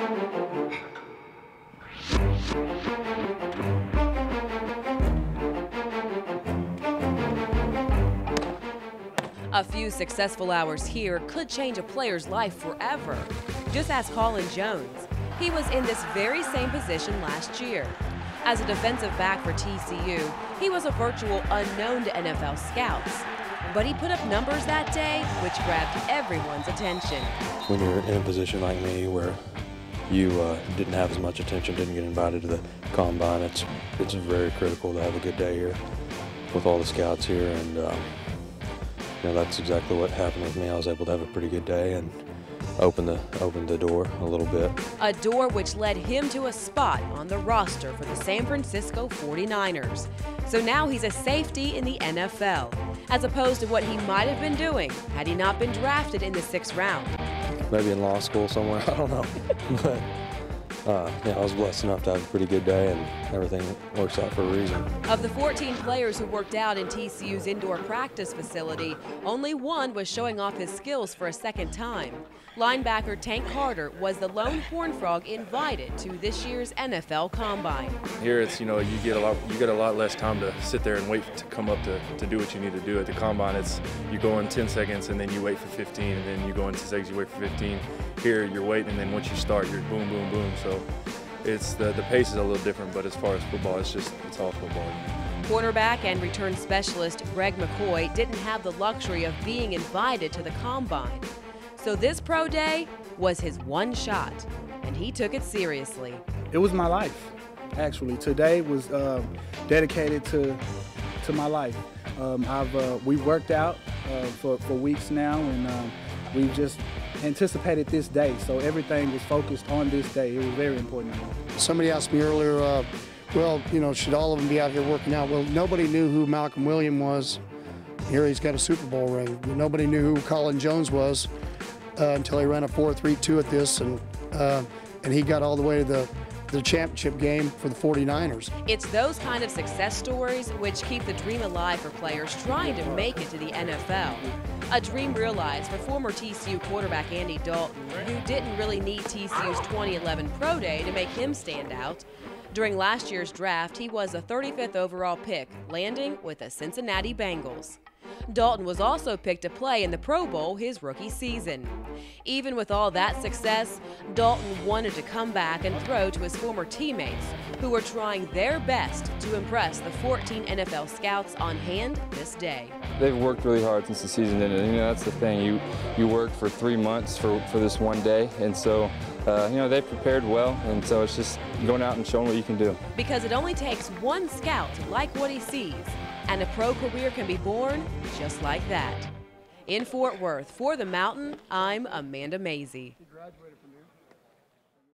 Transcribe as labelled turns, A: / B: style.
A: A few successful hours here could change a player's life forever. Just ask Colin Jones. He was in this very same position last year. As a defensive back for TCU, he was a virtual unknown to NFL scouts. But he put up numbers that day which grabbed everyone's attention.
B: When you're in a position like me where you didn't have as much attention, didn't get invited to the combine, it's very critical to have a good day here with all the scouts here, and you know, that's exactly what happened with me. I was able to have a pretty good day and open the door a little bit.
A: A door which led him to a spot on the roster for the San Francisco 49ers. So now he's a safety in the NFL, as opposed to what he might have been doing had he not been drafted in the 6th round.
B: Maybe in law school somewhere, I don't know. But yeah, I was blessed enough to have a pretty good day, and everything works out for a reason.
A: Of the 14 players who worked out in TCU's indoor practice facility, only one was showing off his skills for a second time. Linebacker Tank Carter was the lone Horned Frog invited to this year's NFL Combine.
C: Here, it's, you know, you get a lot less time to sit there and wait to come up to do what you need to do. At the Combine, it's you go in 10 seconds and then you wait for 15, and then you go in 10 seconds, you wait for 15. Here, you're waiting, and then once you start, you're boom, boom, boom. So it's the pace is a little different, but as far as football, it's all football.
A: Cornerback and return specialist Greg McCoy didn't have the luxury of being invited to the Combine. So this pro day was his one shot, and he took it seriously.
D: It was my life, actually. Today was dedicated to my life. We've worked out for weeks now, and we've just anticipated this day. So everything was focused on this day. It was very important to me.
E: Somebody asked me earlier, well, you know, should all of them be out here working out? Well, nobody knew who Malcolm Williams was. Here he's got a Super Bowl ring. Nobody knew who Colin Jones was until he ran a 4.32 at this, and he got all the way to the championship game for the 49ers.
A: It's those kind of success stories which keep the dream alive for players trying to make it to the NFL. A dream realized for former TCU quarterback Andy Dalton, who didn't really need TCU's 2011 Pro Day to make him stand out. During last year's draft, he was the 35th overall pick, landing with the Cincinnati Bengals. Dalton was also picked to play in the Pro Bowl his rookie season. Even with all that success, Dalton wanted to come back and throw to his former teammates, who were trying their best to impress the 14 NFL scouts on hand this day.
F: They've worked really hard since the season ended. You know, that's the thing. You work for 3 months for this one day, and so you know, they prepared well, and so it's just going out and showing what you can do.
A: Because it only takes one scout to like what he sees, and a pro career can be born just like that. In Fort Worth, for The Mountain, I'm Amanda Mazey.